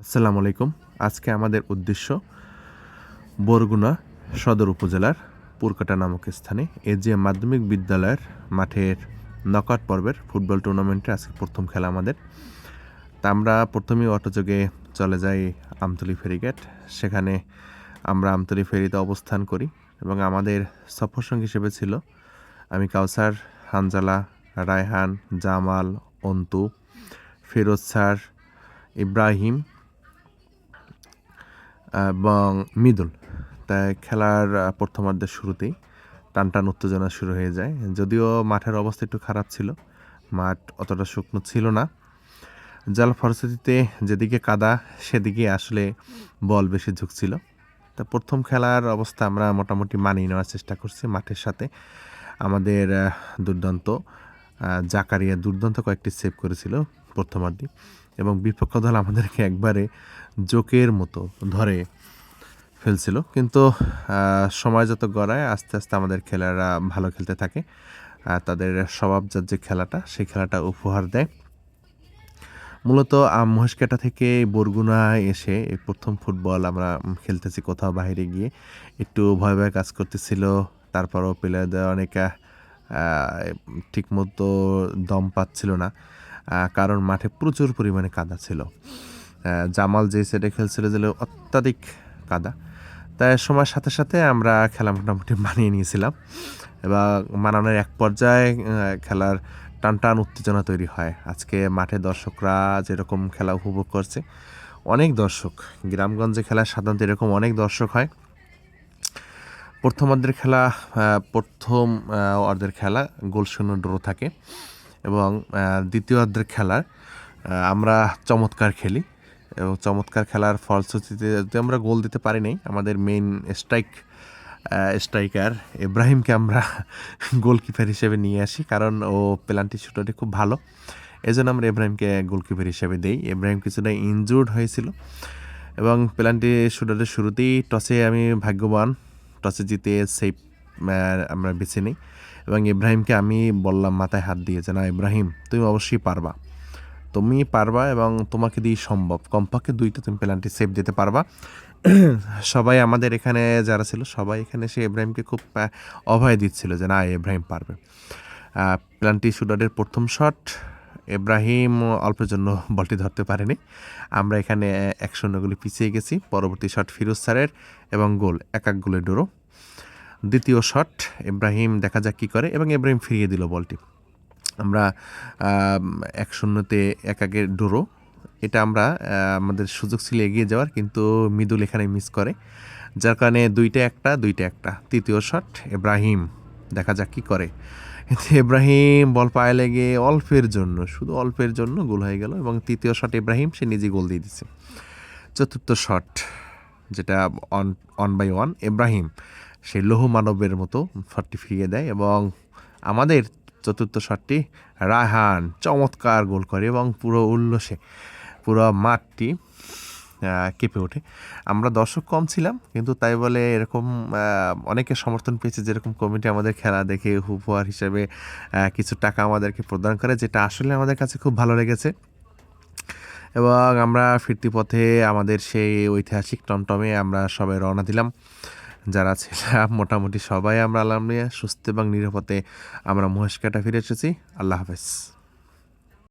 আসসালামু আলাইকুম। আজকে আমাদের উদ্দেশ্য বরগুনা সদর উপজেলার পুরকাটা নামক স্থানে এজিএম মাধ্যমিক বিদ্যালয়ের মাঠের নকআউট পর্বের ফুটবল টুর্নামেন্টে আজকে প্রথম খেলা আমাদের। তা আমরা প্রথমেই অটোযোগে চলে যাই আমতলী ফেরিঘাট। সেখানে আমরা আমতলী ফেরিতে অবস্থান করি এবং আমাদের সফরসঙ্গী হিসেবে ছিল আমি কাউসার, হানজালা, রায়হান, জামাল, অন্তু, ফিরোজ স্যার, ইব্রাহিম এবং মৃদুল। তাই খেলার প্রথমার্ধের শুরুতেই টানটান উত্তেজনা শুরু হয়ে যায়। যদিও মাঠের অবস্থা একটু খারাপ ছিল, মাঠ অতটা শুকনো ছিল না, যার ফলশ্রুতিতে যেদিকে কাদা সেদিকে আসলে বল বেশি ঝুঁকছিল। তা প্রথম খেলার অবস্থা আমরা মোটামুটি মানিয়ে নেওয়ার চেষ্টা করছি মাঠের সাথে। আমাদের দুর্দান্ত জাকারিয়া দুর্দান্ত কয়েকটি সেভ করেছিল প্রথমার্ধে এবং বিপক্ষ দল আমাদেরকে একবারে জোকের মতো ধরে ফেলছিল। কিন্তু সময় যত গড়ায় আস্তে আস্তে আমাদের খেলারা ভালো খেলতে থাকে, তাদের স্বভাবজাত যে খেলাটা সেই খেলাটা উপহার দেয়। মূলত মহেশকাটা থেকে বরগুনায় এসে এই প্রথম ফুটবল আমরা খেলতেছি কোথাও বাইরে গিয়ে, একটু ভয় ভয় কাজ করতেছিল। তারপরও প্লেয়ারদের অনেকে ঠিকমতো দম পাচ্ছিল না, কারণ মাঠে প্রচুর পরিমাণে কাদা ছিল। জামাল যে সাইডে খেলছিল যে অত্যাধিক কাদা, তাই সময়ের সাথে সাথে আমরা খেলা মোটামুটি মানিয়ে নিয়েছিলাম এবং মানানোর এক পর্যায়ে খেলার টানটান উত্তেজনা তৈরি হয়। আজকে মাঠে দর্শকরা যেরকম খেলা উপভোগ করছে, অনেক দর্শক, গ্রামগঞ্জে খেলা সাধারণত এরকম অনেক দর্শক হয়। প্রথমার্ধের খেলা প্রথম অর্ধের খেলা গোলশূন্য ড্র থাকে এবং দ্বিতীয় অর্ধের খেলার আমরা চমৎকার খেলি এবং চমৎকার খেলার ফলশ্রুতিতে যদি আমরা গোল দিতে পারি নাই, আমাদের মেইন স্ট্রাইকার ইব্রাহিমকে আমরা গোলকিপার হিসেবে নিয়ে আসি, কারণ ও পেনাল্টি শুটারটি খুব ভালো। এই জন্য আমরা ইব্রাহিমকে গোলকিপার হিসেবে দিই। ইব্রাহিম কিছুটা ইনজুর্ড হয়েছিল এবং পেনাল্টি শুটারের শুরুতেই টসে আমি ভাগ্যবান, টসে জিতে সেফ আমরা বেছে নিই এবং ইব্রাহিমকে আমি বললাম মাথায় হাত দিয়ে যে না ইব্রাহিম, তুমি অবশ্যই পারবা, তুমি পারবা এবং তোমাকে দিয়ে সম্ভব, কমপক্ষে 2টা তুমি পেনাল্টি সেভ দিতে পারবা। সবাই আমাদের এখানে যারা ছিল সবাই এখানে সে ইব্রাহিমকে খুব অভয় দিচ্ছিল যে না ইব্রাহিম পারবে। পেনাল্টি শুটারের প্রথম শট ইব্রাহিম অল্পের জন্য বলটি ধরতে পারেনি, আমরা এখানে 1-0 গোলে পিছিয়ে গেছি। পরবর্তী শট ফিরোজ স্যারের এবং গোল 1-1 গোলে ড্র। দ্বিতীয় শট ইব্রাহিম দেখা যাক কী করে এবং ইব্রাহিম ফিরিয়ে দিল বলটি। আমরা 1-0-তে 1-1 ড্র। এটা আমরা আমাদের সুযোগ ছিল এগিয়ে যাওয়ার, কিন্তু মৃদুল এখানে মিস করে, যার কারণে 2-1। তৃতীয় শট ইব্রাহিম দেখা যাক কী করে, ইব্রাহিম বল পায়ে লেগে শুধু অল্পের জন্য গোল হয়ে গেল এবং তৃতীয় শট ইব্রাহিম সে নিজে গোল দিয়ে দিচ্ছে। চতুর্থ শট যেটা অন বাই ওয়ান, ইব্রাহিম সে লৌহ মানবের মতো শটটি ফিরিয়ে দেয় এবং আমাদের চতুর্থ শটটি রায়হান চমৎকার গোল করে এবং পুরো উল্লাসে পুরো মাঠটি কেঁপে ওঠে। আমরা দর্শক কম ছিলাম, কিন্তু তাই বলে এরকম অনেকে সমর্থন পেয়েছে, যেরকম কমিটি আমাদের খেলা দেখে উপহার হিসেবে কিছু টাকা আমাদেরকে প্রদান করে, যেটা আসলে আমাদের কাছে খুব ভালো লেগেছে। এবং আমরা ফিরতি পথে আমাদের সেই ঐতিহাসিক টমটমে আমরা সবাই রওনা দিলাম। যারা ছিলাম মোটামুটি সবাই আমরা আলহামদুলিল্লাহ সুস্থ এবং নিরাপদে আমরা মহেশকাটা ফিরে এসেছি। আল্লাহ হাফেজ।